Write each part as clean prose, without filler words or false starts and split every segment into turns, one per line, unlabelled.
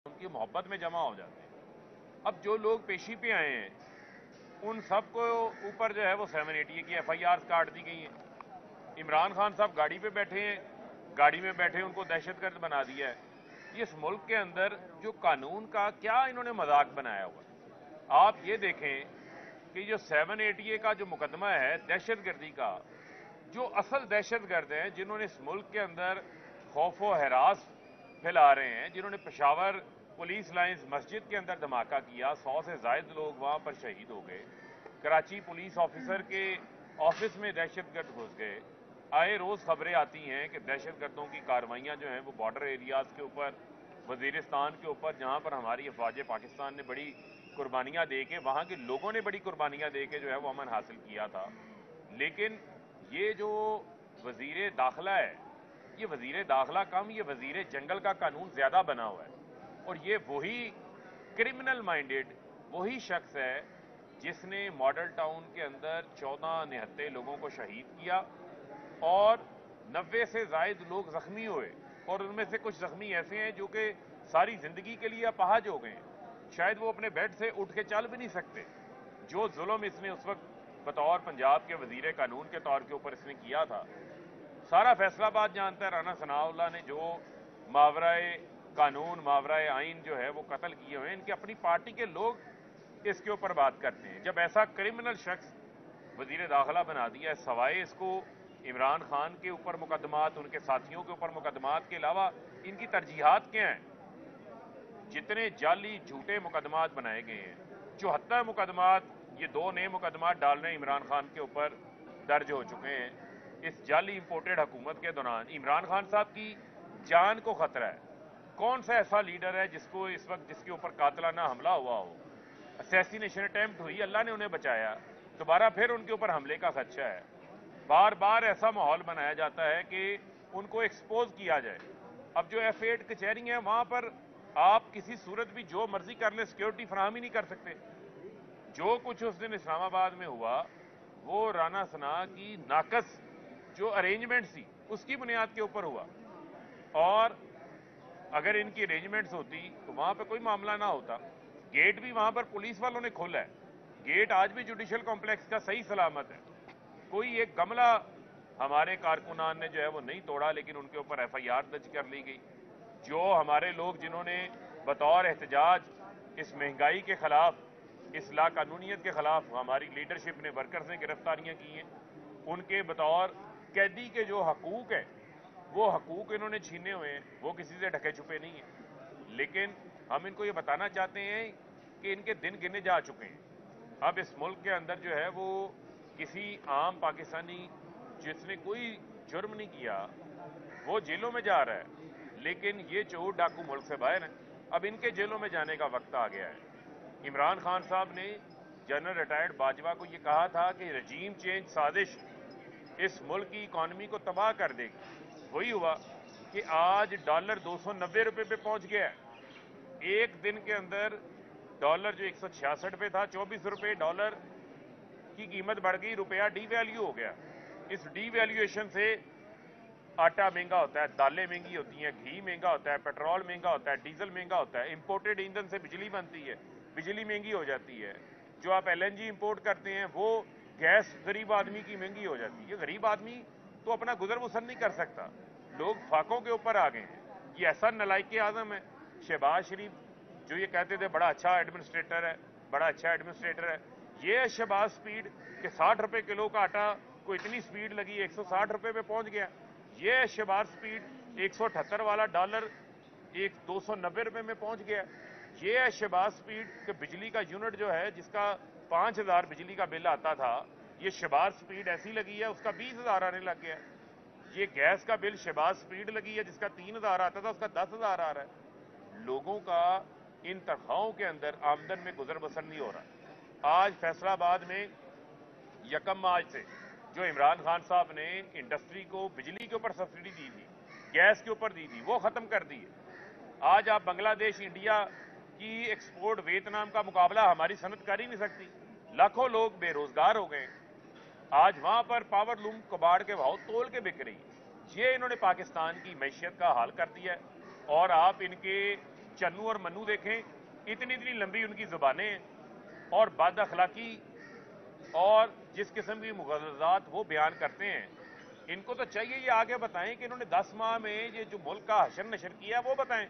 उनकी मोहब्बत में जमा हो जाते हैं। अब जो लोग पेशी पे आए हैं उन सब को ऊपर जो है वो 780 की FIR काट दी गई हैं। इमरान खान साहब गाड़ी पे बैठे हैं, गाड़ी में बैठे उनको दहशतगर्द बना दिया है। इस मुल्क के अंदर जो कानून का क्या इन्होंने मजाक बनाया हुआ है। आप ये देखें कि जो 780 का जो मुकदमा है दहशतगर्दी का, जो असल दहशतगर्द हैं जिन्होंने इस मुल्क के अंदर खौफ व हरास फैला रहे हैं, जिन्होंने पेशावर पुलिस लाइंस मस्जिद के अंदर धमाका किया, 100 से ज्यादा लोग वहां पर शहीद हो गए, कराची पुलिस ऑफिसर के ऑफिस में दहशतगर्द घुस गए। आए रोज खबरें आती हैं कि दहशतगर्दों की कार्रवाइयां जो हैं वो बॉर्डर एरियाज के ऊपर, वजीरिस्तान के ऊपर, जहां पर हमारी अफवाज पाकिस्तान ने बड़ी कुर्बानियां दे के, वहां के लोगों ने बड़ी कुर्बानियां दे के जो है वो अमन हासिल किया था। लेकिन ये जो वजीर दाखिला है, ये वजीर दाखिला कम, ये वजीर जंगल का कानून ज्यादा बना हुआ है। और ये वही क्रिमिनल माइंडेड वही शख्स है जिसने मॉडल टाउन के अंदर 14 निहत्ते लोगों को शहीद किया और 90 से ज्यादा लोग जख्मी हुए, और उनमें से कुछ जख्मी ऐसे हैं जो कि सारी जिंदगी के लिए अपाहज हो गए, शायद वो अपने बेड से उठ के चल भी नहीं सकते। जो जुल्म इसने उस वक्त बतौर पंजाब के वजीर कानून के तौर के ऊपर इसने किया था, सारा फैसलाबाद जानता है। राना सनाउल्लाह ने जो मावराए कानून, मावराए आइन जो है वो कत्ल किए हुए हैं, इनकी अपनी पार्टी के लोग इसके ऊपर बात करते हैं। जब ऐसा क्रिमिनल शख्स वजीर दाखिला बना दिया है, सवाए इसको इमरान खान के ऊपर मुकदमात, उनके साथियों के ऊपर मुकदमात के अलावा इनकी तरजीहात क्या हैं? जितने जाली झूठे मुकदमात बनाए गए हैं, 74 मुकदमात, ये 2 नए मुकदमात डालने इमरान खान के ऊपर दर्ज हो चुके हैं। इस जाली इंपोर्टेड हुकूमत के दौरान इमरान खान साहब की जान को खतरा है। कौन सा ऐसा लीडर है जिसको इस वक्त, जिसके ऊपर कातलाना हमला हुआ हो, असैसिनेशन अटेम्प्ट हुई, अल्लाह ने उन्हें बचाया, दोबारा फिर उनके ऊपर हमले का खदशा है। बार बार ऐसा माहौल बनाया जाता है कि उनको एक्सपोज किया जाए। अब जो F8 कचहरी है वहां पर आप किसी सूरत भी जो मर्जी कर ले, सिक्योरिटी फराहम ही नहीं कर सकते। जो कुछ उस दिन इस्लामाबाद में हुआ वो राना सना की नाकस जो अरेंजमेंट थी उसकी बुनियाद के ऊपर हुआ, और अगर इनकी अरेंजमेंट्स होती तो वहां पर कोई मामला ना होता। गेट भी वहां पर पुलिस वालों ने खोला है, गेट आज भी जुडिशियल कॉम्प्लेक्स का सही सलामत है। कोई एक गमला हमारे कारकुनान ने जो है वो नहीं तोड़ा, लेकिन उनके ऊपर FIR दर्ज कर ली गई। जो हमारे लोग जिन्होंने बतौर एहतजाज इस महंगाई के खिलाफ, इस लाकानूनियत के खिलाफ हमारी लीडरशिप ने, वर्कर्स ने गिरफ्तारियां की हैं, उनके बतौर कैदी के जो हकूक हैं वो हकूक इन्होंने छीने हुए हैं, वो किसी से ढके छुपे नहीं है। लेकिन हम इनको ये बताना चाहते हैं कि इनके दिन गिने जा चुके हैं। अब इस मुल्क के अंदर जो है वो किसी आम पाकिस्तानी जिसने कोई जुर्म नहीं किया वो जेलों में जा रहा है, लेकिन ये चोर डाकू मुल्क से बाहर हैं। अब इनके जेलों में जाने का वक्त आ गया है। इमरान खान साहब ने जनरल रिटायर्ड बाजवा को ये कहा था कि रजीम चेंज साजिश इस मुल्क की इकॉनमी को तबाह कर देगी। वही हुआ कि आज डॉलर 290 रुपए पे पहुंच गया है। एक दिन के अंदर डॉलर जो 166 पे था, 24 रुपए डॉलर की कीमत बढ़ गई, रुपया डीवैल्यू हो गया। इस डीवैल्यूएशन से आटा महंगा होता है, दालें महंगी होती हैं, घी महंगा होता है, पेट्रोल महंगा होता है, डीजल महंगा होता है, इंपोर्टेड ईंधन से बिजली बनती है, बिजली महंगी हो जाती है। जो आप LNG इंपोर्ट करते हैं वो गैस गरीब आदमी की महंगी हो जाती है। गरीब आदमी तो अपना गुजर बसर नहीं कर सकता, लोग फाकों के ऊपर आ गए हैं। ये ऐसा नलायक आजम है शहबाज शरीफ, जो ये कहते थे बड़ा अच्छा एडमिनिस्ट्रेटर है, बड़ा अच्छा एडमिनिस्ट्रेटर है। ये है शहबाज स्पीड कि 60 रुपए किलो का आटा को इतनी स्पीड लगी 160 रुपए पे पहुंच गया। ये है शहबाज स्पीड 178 वाला डॉलर 290 रुपए में पहुंच गया। ये है शहबाज स्पीड कि बिजली का यूनिट जो है जिसका 5000 बिजली का बिल आता था, ये शहबाज स्पीड ऐसी लगी है उसका 20,000 आने लग गया। ये गैस का बिल शहबाज स्पीड लगी है जिसका 3000 आता था उसका 10,000 आ रहा है। लोगों का इन तनख्वाहों के अंदर आमदन में गुजर बसर नहीं हो रहा। आज फैसलाबाद में 1 मार्च से जो इमरान खान साहब ने इंडस्ट्री को बिजली के ऊपर सब्सिडी दी थी, गैस के ऊपर दी थी, वो खत्म कर दी है। आज आप बांग्लादेश इंडिया की एक्सपोर्ट, वियतनाम का मुकाबला हमारी सनत कर ही नहीं सकती। लाखों लोग बेरोजगार हो गए। आज वहां पर पावर लूम कबाड़ के भाव तोल के बिक रही। ये इन्होंने पाकिस्तान की मैशियत का हाल कर दिया है। और आप इनके चन्नू और मन्नू देखें, इतनी इतनी लंबी उनकी ज़ुबानें हैं और बद अखलाकी और जिस किस्म की मुग़ज़्ज़ात वो बयान करते हैं, इनको तो चाहिए ये आगे बताएं कि इन्होंने 10 माह में ये जो मुल्क का हशर नशर किया वो बताएं।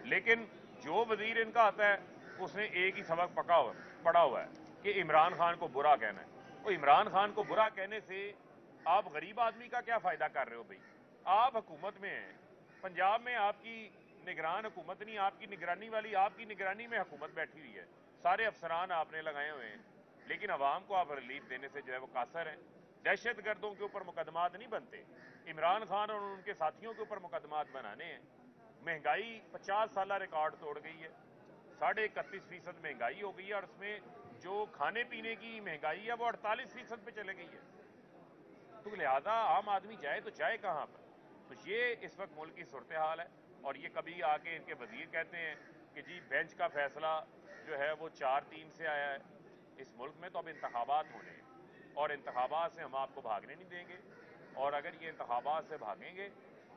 लेकिन जो वजीर इनका आता है उसने एक ही सबक पढ़ा हुआ है कि इमरान खान को बुरा कहना है। तो इमरान खान को बुरा कहने से आप गरीब आदमी का क्या फ़ायदा कर रहे हो भाई? आप हुकूमत में हैं, पंजाब में आपकी निगरान हुकूमत नहीं, आपकी निगरानी वाली, आपकी निगरानी में हुकूमत बैठी हुई है, सारे अफसरान आपने लगाए हुए हैं, लेकिन अवाम को आप रिलीफ देने से जो है वो कासर हैं। दहशत गर्दों के ऊपर मुकदमात नहीं बनते, इमरान खान और उनके साथियों के ऊपर मुकदमात बनाने हैं। महंगाई 50 साल रिकॉर्ड तोड़ गई है, 31.5% महंगाई हो गई है और उसमें जो खाने पीने की महंगाई है वो 48% पे चले गई है। तो लिहाजा आम आदमी जाए तो जाए कहाँ पर? तो ये इस वक्त मुल्क की सूरत हाल है। और ये कभी आके इनके वजीर कहते हैं कि जी बेंच का फैसला जो है वो 4-3 से आया है। इस मुल्क में तो अब इंतखाबात होने हैं और इंतखाबात से हम आपको भागने नहीं देंगे, और अगर ये इंतखाबात से भागेंगे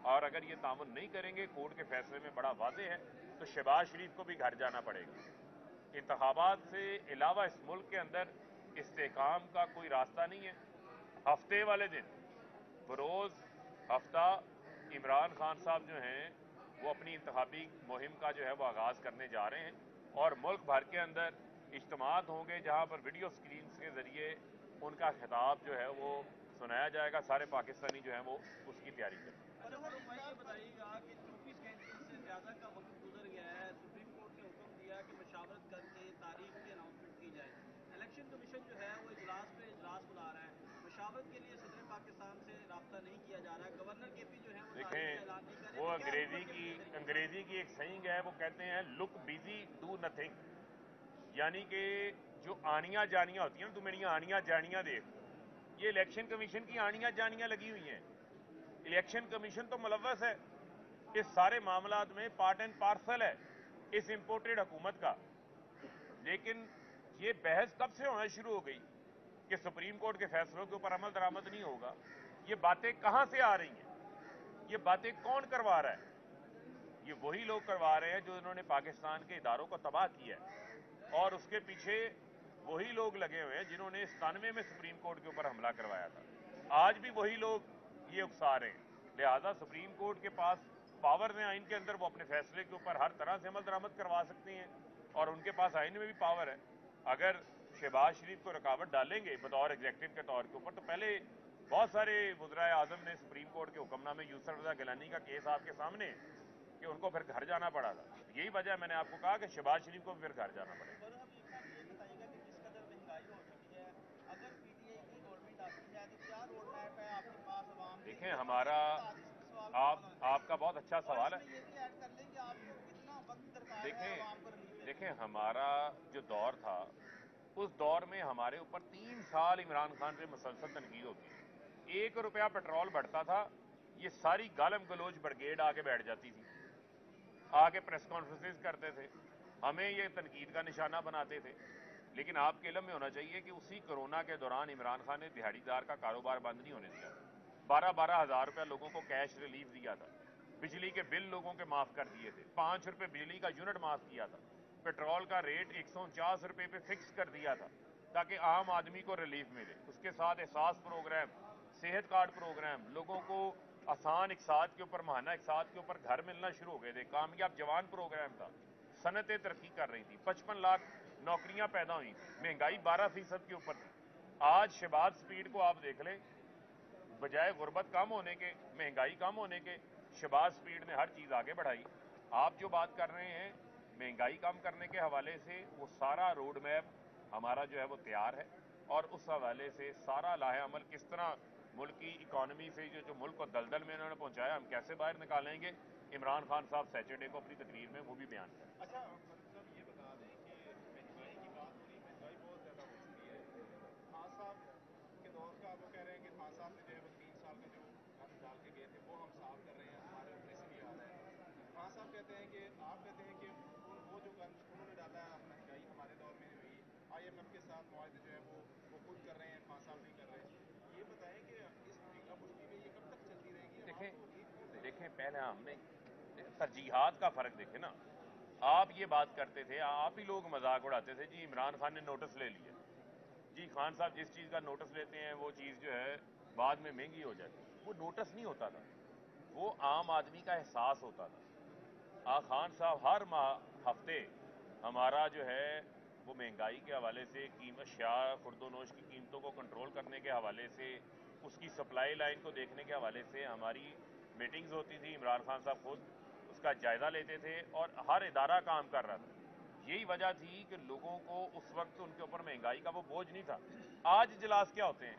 और अगर ये तामुन नहीं करेंगे, कोर्ट के फैसले में बड़ा वाज़ेह है, तो शहबाज शरीफ को भी घर जाना पड़ेगा। इंतखाबात से अलावा इस मुल्क के अंदर इस्तेकाम का कोई रास्ता नहीं है। हफ्ते वाले दिन बरोज़ हफ्ता इमरान खान साहब जो हैं वो अपनी इंतखाबी मुहिम का जो है वो आगाज़ करने जा रहे हैं और मुल्क भर के अंदर इज्तिमात होंगे जहां पर वीडियो स्क्रीन के ज़रिए उनका खिताब जो है वो सुनाया जाएगा। सारे पाकिस्तानी जो है वो उसकी तैयारी करें।
ये बताइएगा कि 24 घंटे से ज़्यादा का वक्त गुजर गया है, सुप्रीम कोर्ट ने हुक्म दिया कि मशावरत करके तारीख की अनाउंसमेंट की जाए। इलेक्शन कमीशन जो है वो इजलास पे इजलास बुला रहा है, मशावरत के लिए सदर पाकिस्तान से रब्ता नहीं किया जा रहा है। गवर्नर के पी जो है वो तारीख का ऐलान नहीं कर रहे।
वो अंग्रेजी की एक सहींग है, वो कहते हैं लुक बिजी डू नथिंग, यानी कि जो आनियां जानियां होती हैं ना, तू मेरी आनियां जानियां देख, ये इलेक्शन कमीशन की आनियां जानियां लगी हुई हैं। इलेक्शन कमीशन तो मुलव्वस है इस सारे मामलात में, पार्ट एंड पार्सल है इस इंपोर्टेड हुकूमत का। लेकिन ये बहस कब से होना शुरू हो गई कि सुप्रीम कोर्ट के फैसलों के ऊपर अमल दरामद नहीं होगा? ये बातें कहां से आ रही हैं? ये बातें कौन करवा रहा है? ये वही लोग करवा रहे हैं जो इन्होंने पाकिस्तान के इदारों को तबाह किया है, और उसके पीछे वही लोग लगे हुए हैं जिन्होंने 97 में सुप्रीम कोर्ट के ऊपर हमला करवाया था। आज भी वही लोग ये उकसा रहे हैं। लिहाजा सुप्रीम कोर्ट के पास पावर है आइन के अंदर, वो अपने फैसले के ऊपर हर तरह से अमल दरामद करवा सकते हैं और उनके पास आइन में भी पावर है। अगर शहबाज शरीफ को रुकावट डालेंगे बतौर एग्जेक्टिव के तौर के ऊपर, तो पहले बहुत सारे वज़राए आज़म ने सुप्रीम कोर्ट के हुक्मनामे, यूसुफ रज़ा गिलानी का केस आपके सामने कि उनको फिर घर जाना पड़ा था। यही वजह मैंने आपको कहा कि शहबाज शरीफ को फिर घर जाना पड़ेगा।
ये बताइएगा कि जिस कदर महंगाई हो चुकी है, अगर पीटीआई की गवर्नमेंट आती है तो क्या रोड मैप है आपके पास आवाम के लिए?
देखें, हमारा आपका बहुत अच्छा सवाल है।
ये भी ऐड कर लें कि आपको कितना वक्त दरकार है आवाम को रिलीफ देने?
देखें, हमारा जो दौर था उस दौर में हमारे ऊपर 3 साल इमरान खान से मुसलसल तनकीद होती है। 1 रुपया पेट्रोल बढ़ता था, ये सारी गालम गलोच ब्रिगेड आके बैठ जाती थी, आके प्रेस कॉन्फ्रेंसेस करते थे, हमें ये तनकीद का निशाना बनाते थे। लेकिन आपके इल्म में होना चाहिए कि उसी कोरोना के दौरान इमरान खान ने दिहाड़ीदार का कारोबार बंद नहीं होने दिया। 12-12 हज़ार रुपया लोगों को कैश रिलीफ दिया था, बिजली के बिल लोगों के माफ कर दिए थे, 5 रुपए बिजली का यूनिट माफ किया था, पेट्रोल का रेट 149 रुपए पे फिक्स कर दिया था ताकि आम आदमी को रिलीफ मिले। उसके साथ एहसास प्रोग्राम, सेहत कार्ड प्रोग्राम, लोगों को आसान इकसाद के ऊपर, महाना इकसाद के ऊपर घर मिलना शुरू हो गए थे, कामयाब जवान प्रोग्राम था, सनतें तरक्की कर रही थी, 55 लाख नौकरियां पैदा हुई थी, महंगाई 12% के ऊपर थी। आज शहबाज स्पीड को आप देख लें, बजाय गुर्बत कम होने के, महंगाई कम होने के, शहबाज स्पीड ने हर चीज आगे बढ़ाई। आप जो बात कर रहे हैं महंगाई कम करने के हवाले से, वो सारा रोड मैप हमारा जो है वो तैयार है और उस हवाले से सारा लाहे अमल किस तरह मुल्क की इकॉनमी से जो मुल्क को दलदल में इन्होंने पहुंचाया, हम कैसे बाहर निकालेंगे, इमरान खान साहब सैटरडे को अपनी तकरीर में वो भी बयान करें।
अच्छा, मतलब ये बता दें कि महंगाई की बात हो रही है, महंगाई बहुत ज़्यादा हो चुकी है। खान साहब के दौर का वो कह रहे हैं कि खान साहब ने जो है वो 3 साल का जो गंद डाल के गए थे वो हम साफ कर रहे हैं, हमारे ऊपर इसलिए आ रहा है। खान साहब कहते हैं कि आप कहते हैं कि वो जो गंद उन्होंने डाला, महंगाई हमारे दौर में हुई, IMF के साथ मुआहदे जो है वो खुद कर रहे हैं, खान साहब नहीं कर रहे। ये बताएं कि इस फीका पुष्टि में ये कब तक चलती रहेगी?
देखें, पहले हमने तरजीहात का फर्क देखे ना। آپ یہ بات کرتے تھے, آپ ہی لوگ مذاق اڑاتے تھے, جی عمران خان نے نوٹس لے لیا. جی خان صاحب جس چیز کا نوٹس لیتے ہیں وہ چیز جو ہے بعد میں مہنگی ہو جاتی ہے. وہ نوٹس نہیں ہوتا تھا, وہ عام آدمی کا احساس ہوتا تھا. خان صاحب ہر ہفتے ہمارا جو ہے وہ مہنگائی کے حوالے سے, اشیاء خرد و نوش کی قیمتوں کو کنٹرول کرنے کے حوالے سے, اس کی سپلائی لائن کو دیکھنے کے حوالے سے ہماری میٹنگز ہوتی تھی. عمران خان صاحب خود اس کا جائزہ لیتے تھے اور ہر ادارہ کام کر رہا تھا. یہی وجہ تھی کہ لوگوں کو اس وقت ان کے اوپر مہنگائی کا وہ بوجھ نہیں تھا. آج اجلاس کیا ہوتے ہیں,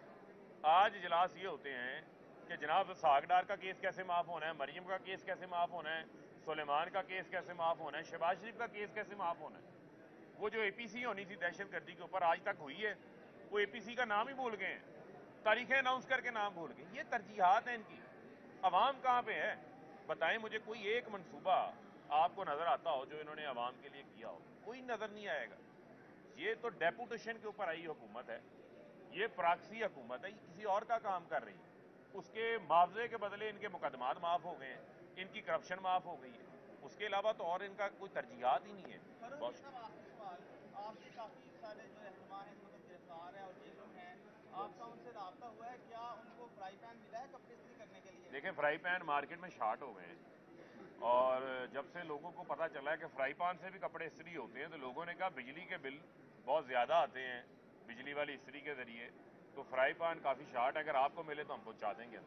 آج اجلاس یہ ہوتے ہیں کہ جناب ساگڈار کا کیس کیسے معاف ہونا ہے, مریم کا کیس کیسے معاف ہونا ہے, سلیمان کا کیس کیسے معاف ہونا ہے, شہباز شریف کا کیس کیسے معاف ہونا ہے. وہ جو اے پی سی ہونی تھی دہشت گردی کے اوپر آج تک ہوئی ہے, وہ اے پی سی کا نام ہی بھول گئے ہیں, تاریخیں اناؤنس کر کے نام بھول گئے. یہ ترجیحات ہیں ان کی. عوام کہاں پہ ہے بتائیں مجھے, کوئی ایک منصوبہ آپ کو نظر آتا ہو جو انہوں نے عوام کے لیے کیا ہو؟ کوئی نظر نہیں آئے گا. یہ تو ڈیپوٹیشن کے اوپر آئی حکومت ہے, یہ پراکسی حکومت ہے, یہ کسی اور کا کام کر رہی ہے. اس کے معاوضے کے بدلے ان کے مقدمات معاف ہو گئے ہیں, ان کی کرپشن معاف ہو گئی ہے. اس کے علاوہ تو اور ان کا کوئی ترجیحات ہی نہیں ہے.
فاروق صاحب آخری سوال, آپ کے کافی سارے جو رہنما ہیں اس وقت گرفتار ہیں اور جیلوں میں ہیں, آپ کا ان سے رابطہ ہوا ہے, کیا ان کو فرائی پین ملا ہے کپڑے استری کرنے کے لیے؟
دیکھیں فرائی پین مارکیٹ میں شارٹ ہو گئے ہیں, اور جب سے لوگوں کو پتا چلا ہے کہ فرائی پان سے بھی کپڑے استری ہوتے ہیں تو لوگوں نے کہا بجلی کے بل بہت زیادہ آتے ہیں بجلی والی استری کے ذریعے, تو فرائی پان کافی شارٹ ہے, اگر آپ کو ملے تو ہم پہنچا دیں گے.